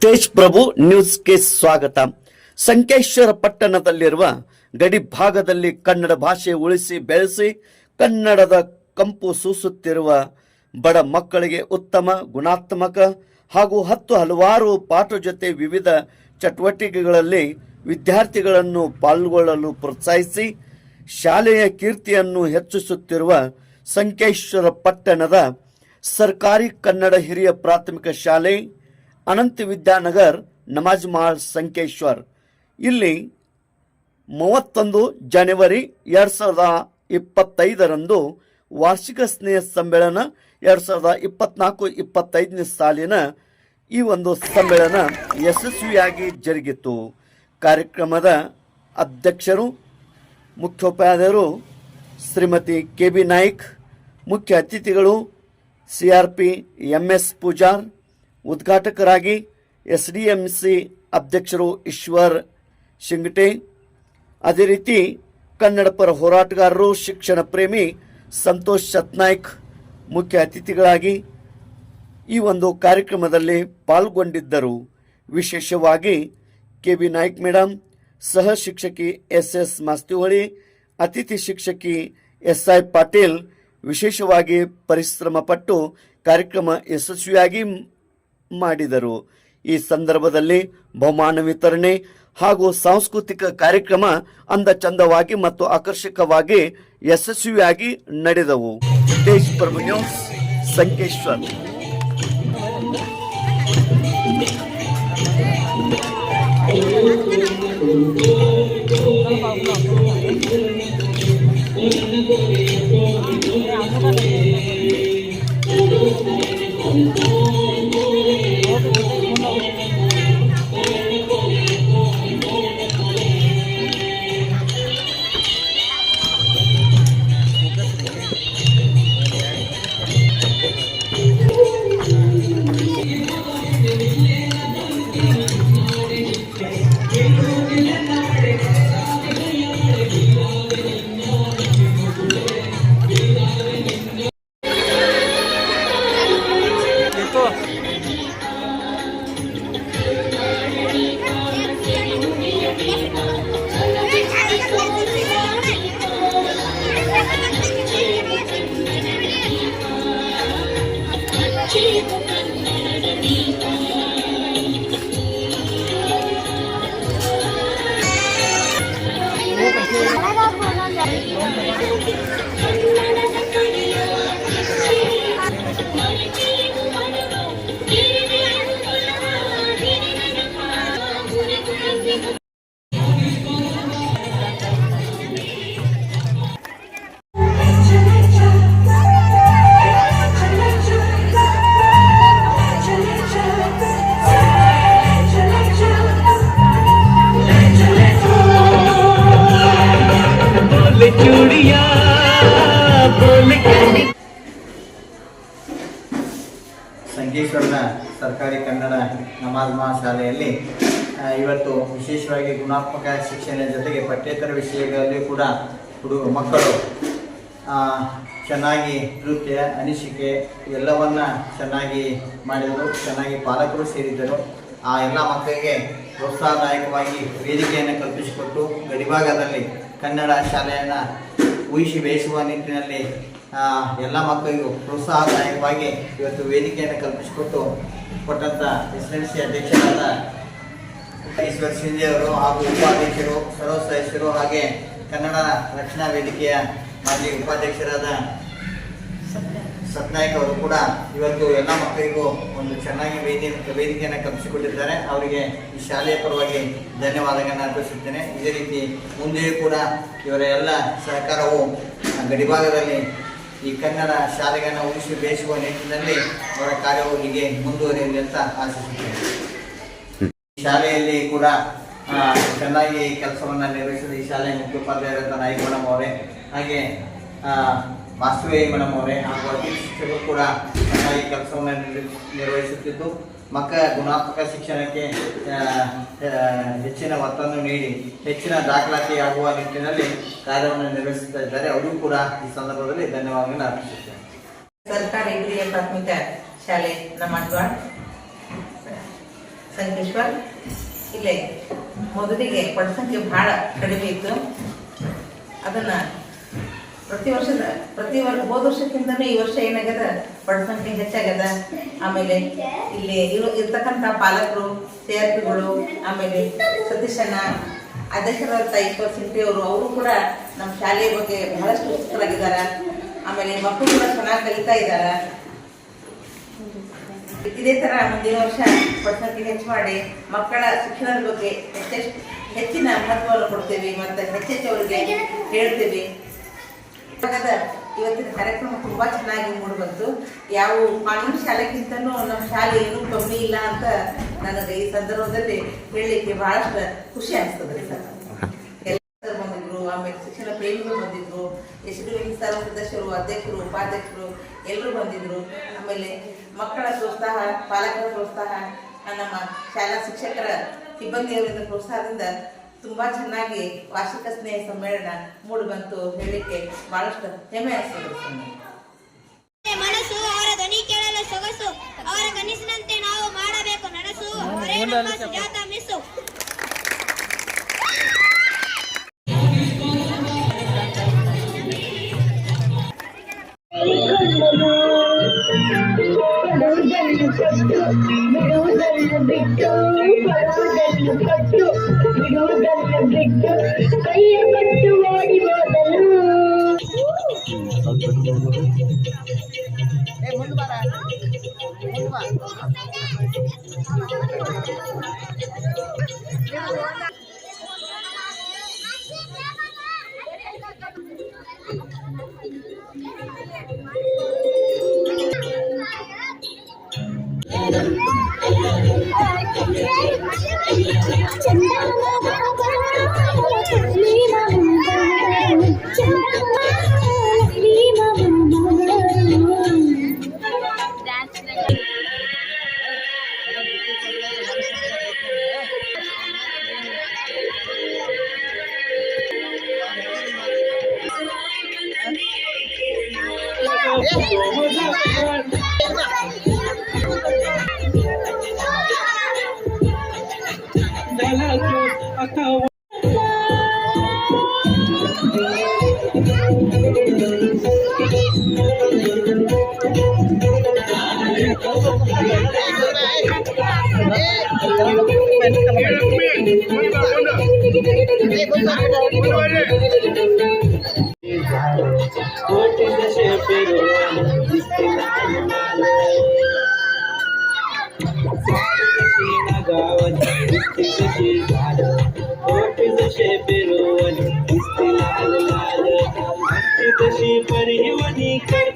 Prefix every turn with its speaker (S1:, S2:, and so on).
S1: ತೇಜ್ ಪ್ರಭು ನ್ಯೂಸ್ಗೆ ಸ್ವಾಗತ. ಸಂಕೇಶ್ವರ ಪಟ್ಟಣದಲ್ಲಿರುವ ಗಡಿ ಭಾಗದಲ್ಲಿ ಕನ್ನಡ ಭಾಷೆ ಉಳಿಸಿ ಬೆಳೆಸಿ ಕನ್ನಡದ ಕಂಪು ಸೂಸುತ್ತಿರುವ ಬಡ ಮಕ್ಕಳಿಗೆ ಉತ್ತಮ ಗುಣಾತ್ಮಕ ಹಾಗೂ ಹಲವಾರು ಪಾಠ ಜೊತೆ ವಿವಿಧ ಚಟುವಟಿಕೆಗಳಲ್ಲಿ ವಿದ್ಯಾರ್ಥಿಗಳನ್ನು ಪಾಲ್ಗೊಳ್ಳಲು ಪ್ರೋತ್ಸಾಹಿಸಿ ಶಾಲೆಯ ಕೀರ್ತಿಯನ್ನು ಹೆಚ್ಚಿಸುತ್ತಿರುವ ಸಂಕೇಶ್ವರ ಪಟ್ಟಣದ ಸರ್ಕಾರಿ ಕನ್ನಡ ಹಿರಿಯ ಪ್ರಾಥಮಿಕ ಶಾಲೆ ಅನಂತ ವಿದ್ಯಾನಗರ್ ನಮಾಜ್ ಮಾಳ್ ಸಂಕೇಶ್ವರ್ ಇಲ್ಲಿ 31 ಜನವರಿ 2025 ವಾರ್ಷಿಕ ಸ್ನೇಹ ಸಮ್ಮೇಳನ 2024-25 ಸಾಲಿನ ಈ ಒಂದು ಸಮ್ಮೇಳನ ಯಶಸ್ವಿಯಾಗಿ ಜರುಗಿತು. ಕಾರ್ಯಕ್ರಮದ ಅಧ್ಯಕ್ಷರು ಮುಖ್ಯೋಪಾಧ್ಯಾಯರು ಶ್ರೀಮತಿ KB ನಾಯ್ಕ್, ಮುಖ್ಯ ಅತಿಥಿಗಳು CRP MS ಪೂಜಾರ್, ಉದ್ಘಾಟಕರಾಗಿ SDMC ಅಧ್ಯಕ್ಷರು ಈಶ್ವರ್ ಶಿಂಗಟೆ, ಅದೇ ರೀತಿ ಕನ್ನಡ ಪರ ಹೋರಾಟಗಾರರು ಶಿಕ್ಷಣ ಪ್ರೇಮಿ ಸಂತೋಷ್ ಸತ್ನಾಯ್ಕ್ ಮುಖ್ಯ ಅತಿಥಿಗಳಾಗಿ ಈ ಒಂದು ಕಾರ್ಯಕ್ರಮದಲ್ಲಿ ಪಾಲ್ಗೊಂಡಿದ್ದರು. ವಿಶೇಷವಾಗಿ KB ನಾಯ್ಕ್ ಮೇಡಮ್, ಸಹ ಶಿಕ್ಷಕಿ SS ಮಾಸ್ತಿಹೊಳಿ, ಅತಿಥಿ ಶಿಕ್ಷಕಿ SI ಪಾಟೀಲ್ ವಿಶೇಷವಾಗಿ ಪರಿಶ್ರಮ ಪಟ್ಟು ಕಾರ್ಯಕ್ರಮ ಯಶಸ್ವಿಯಾಗಿ ಮಾಡಿದರು. ಈ ಸಂದರ್ಭದಲ್ಲಿ ಬಹುಮಾನ ವಿತರಣೆ ಹಾಗೂ ಸಾಂಸ್ಕೃತಿಕ ಕಾರ್ಯಕ್ರಮ ಅಂದಚಂದವಾಗಿ ಮತ್ತು ಆಕರ್ಷಕವಾಗಿ ಯಶಸ್ವಿಯಾಗಿ ನಡೆದವು. ತೇಜ್ ಪ್ರಭು ನ್ಯೂಸ್ ಸಂಕೇಶ್ವರ್.
S2: ಸಂಕೇಶ್ವರದ ಸರ್ಕಾರಿ ಕನ್ನಡ ನಮಾಜ್ ಮಾ ಶಾಲೆಯಲ್ಲಿ ಇವತ್ತು ವಿಶೇಷವಾಗಿ ಗುಣಾತ್ಮಕ ಶಿಕ್ಷಣದ ಜೊತೆಗೆ ಪಠ್ಯೇತರ ವಿಷಯಗಳಲ್ಲಿ ಕೂಡ ಮಕ್ಕಳು ಚೆನ್ನಾಗಿ ನೃತ್ಯ ಅನಿಸಿಕೆ ಎಲ್ಲವನ್ನ ಚೆನ್ನಾಗಿ ಮಾಡಿದರು. ಚೆನ್ನಾಗಿ ಪಾಲಕರು ಸೇರಿದ್ದರು. ಆ ಎಲ್ಲ ಮಕ್ಕಳಿಗೆ ಪ್ರೋತ್ಸಾಹದಾಯಕವಾಗಿ ವೇದಿಕೆಯನ್ನು ಕಲ್ಪಿಸಿಕೊಟ್ಟು ಗಡಿಭಾಗದಲ್ಲಿ ಕನ್ನಡ ಶಾಲೆಯನ್ನು ಉಳಿಸಿ ಬೆಳೆಸುವ ನಿಟ್ಟಿನಲ್ಲಿ ಎಲ್ಲ ಮಕ್ಕಳಿಗೂ ಪ್ರೋತ್ಸಾಹದಾಯಕವಾಗಿ ಇವತ್ತು ವೇದಿಕೆಯನ್ನು ಕೊಟ್ಟಂಥ SLC ಅಧ್ಯಕ್ಷರಾದ ಈಶ್ವರ್ ಶಿಂದೆ ಅವರು ಹಾಗೂ ಉಪಾಧ್ಯಕ್ಷರು, ಸರ್ವ ಸದಸ್ಯರು, ಹಾಗೆ ಕನ್ನಡ ರಕ್ಷಣಾ ವೇದಿಕೆಯ ಮಾಜಿ ಉಪಾಧ್ಯಕ್ಷರಾದ ಸತ್ನಾಯ್ಕ್ ಅವರು ಕೂಡ ಇವತ್ತು ಎಲ್ಲ ಮಕ್ಕಳಿಗೂ ಒಂದು ಚೆನ್ನಾಗಿ ವೇದಿಕೆಯನ್ನು ಕಲ್ಪಿಸಿಕೊಟ್ಟಿದ್ದಾರೆ. ಅವರಿಗೆ ಈ ಶಾಲೆಯ ಪರವಾಗಿ ಧನ್ಯವಾದಗಳನ್ನು ಅರ್ಪಿಸುತ್ತೇನೆ. ಇದೇ ರೀತಿ ಮುಂದೆಯೂ ಕೂಡ ಇವರ ಎಲ್ಲ ಸಹಕಾರವು ಗಡಿಭಾಗದಲ್ಲಿ ಈ ಕನ್ನಡ ಶಾಲೆಗಳನ್ನು ಉಳಿಸಿ ಬೆಳೆಸುವ ನಿಟ್ಟಿನಲ್ಲಿ ಅವರ ಕಾರ್ಯವು ಹೀಗೆ ಮುಂದುವರಿಯಲಿ ಅಂತ ಆಶಿಸುತ್ತೇನೆ. ಶಾಲೆಯಲ್ಲಿ ಕೂಡ ಚೆನ್ನಾಗಿ ಕೆಲಸವನ್ನು ನಿರ್ವಹಿಸಿದ ಈ ಶಾಲೆಯ ಮುಖ್ಯೋಪಾಧ್ಯಾಯರಾದ ನಾಯ್ಕ್ ಮೇಡಮ್ ಅವರೇ, ಹಾಗೆ ಮಾಸ್ಟರ್ ಮೇಡಮ್ ಅವರೇ ಹಾಗೂ ಅತಿಥಿ ಶಿಕ್ಷಕರು ಕೂಡ ಚೆನ್ನಾಗಿ ಕೆಲಸವನ್ನು ನಿರ್ವಹಿಸುತ್ತಿದ್ದು ಮಕ್ಕಳ ಗುಣಾತ್ಮಕ ಶಿಕ್ಷಣಕ್ಕೆ ಹೆಚ್ಚಿನ ಒತ್ತನ್ನು ನೀಡಿ ಹೆಚ್ಚಿನ ದಾಖಲಾತಿಯಾಗುವ ನಿಟ್ಟಿನಲ್ಲಿ ಕಾರ್ಯವನ್ನು ನಿರ್ವಹಿಸುತ್ತಾ ಇದ್ದಾರೆ. ಅವರಿಗೂ ಕೂಡ ಈ ಸಂದರ್ಭದಲ್ಲಿ ಧನ್ಯವಾದಗಳನ್ನು ಅರ್ಪಿಸುತ್ತೇನೆ.
S3: ಸರ್ಕಾರಿ ಹಿರಿಯ ಪ್ರಾಥಮಿಕ ಶಾಲೆ ನಮಾಜ್ ಮಾಳ್ ಸಂಕೇಶ್ವರ್. ಇಲ್ಲೇ ಮೊದಲಿಗೆ ಪಡ್ಸಂಖ್ಯೆ ಭಾಳ ಕಡಿಮೆ ಇತ್ತು. ಅದನ್ನು ಹೋದ ವರ್ಷಕ್ಕಿಂತನೂ ಈ ವರ್ಷ ಏನಾಗ್ಯದ ಪಡ್ಸಂಖ್ಯೆ ಹೆಚ್ಚಾಗ್ಯದ. ಆಮೇಲೆ ಇಲ್ಲಿ ಇರ್ತಕ್ಕಂಥ ಪಾಲಕರು, CRPಗಳು, ಆಮೇಲೆ ಸತೀಶಣ್ಣ ಅಧ್ಯಕ್ಷರಾದ ಈಶ್ವರ್ ಸಿಂಗ್ಟಿ ಅವರು ಕೂಡ ನಮ್ಮ ಶಾಲೆಯ ಬಗ್ಗೆ ಬಹಳಷ್ಟು ಉತ್ಸುಕರಾಗಿದ್ದಾರೆ. ಆಮೇಲೆ ಮಕ್ಕಳು ಕೂಡ ಚೆನ್ನಾಗಿ ಕಲಿತಾ ಇದ್ದಾರೆ. ಇದೇ ಥರ ಮುಂದಿನ ವರ್ಷ ಪಡ್ಸಂಖ್ಯೆ ಹೆಚ್ಚು ಮಾಡಿ ಮಕ್ಕಳ ಶಿಕ್ಷಣದ ಬಗ್ಗೆ ಹೆಚ್ಚಿನ ಮಹತ್ವವನ್ನು ಕೊಡ್ತೇವೆ ಮತ್ತು ಹೆಚ್ಚೆಚ್ಚು ಅವರಿಗೆ ಹೇಳ್ತೇವೆ. ಇವತ್ತಿನ ಕಾರ್ಯಕ್ರಮ ತುಂಬಾ ಚೆನ್ನಾಗಿ ಮೂಡಿಬಂತು. ಯಾವ ಕಾನೂನು ಶಾಲೆಗಿಂತನೂ ನಮ್ಮ ಶಾಲೆ ಏನೂ ಕಮ್ಮಿ ಇಲ್ಲ ಅಂತ ನನಗೆ ಈ ಸಂದರ್ಭದಲ್ಲಿ ಹೇಳಲಿಕ್ಕೆ ಬಹಳಷ್ಟು ಖುಷಿ ಅನಿಸ್ತದ್ರಿ ಸರ್. ಎಲ್ಲರೂ ಬಂದಿದ್ರು, ಆಮೇಲೆ ಶಿಕ್ಷಣ ಪ್ರೇಮಿಗಳು ಬಂದಿದ್ರು, SDV ಸರ್ವ ಸದಸ್ಯರು, ಅಧ್ಯಕ್ಷರು, ಉಪಾಧ್ಯಕ್ಷರು ಎಲ್ಲರೂ ಬಂದಿದ್ರು. ಆಮೇಲೆ ಮಕ್ಕಳ ಪ್ರೋತ್ಸಾಹ, ಪಾಲಕರ ಪ್ರೋತ್ಸಾಹ, ನಮ್ಮ ಶಾಲಾ ಶಿಕ್ಷಕರ ಸಿಬ್ಬಂದಿಯವರಿಂದ ಪ್ರೋತ್ಸಾಹದಿಂದ ತುಂಬಾ ಚೆನ್ನಾಗಿ ವಾರ್ಷಿಕ ಸ್ನೇಹ ಸಮ್ಮೇಳನ ಮೂಡಿ ಬಂತು ಹೇಳಲಿಕ್ಕೆ ಬಹಳಷ್ಟು ಹೆಮ್ಮೆ ಅನಿಸ್ತದೆ.
S4: ಮನಸ್ಸು ಅವರ ಧ್ವನಿ ಕೇಳಲು ಸೊಗಸು, ಅವರ ಕನಸಿನಂತೆ ನಾವು ಮಾಡಬೇಕು ನನಸು, ಅವರೇ ನಮ್ಮ ಸುಜಾತ ಮಿಸ್ಸು.
S5: ಬಿಟ್ಟು ಬರುವುದನ್ನು ಕಟ್ಟು ಬಿಡುವುದನ್ನು ಬಿಟ್ಟು ಕೈಯ ಕಟ್ಟು ಓಡಿ ಹೋದನು.
S6: परिवनी कर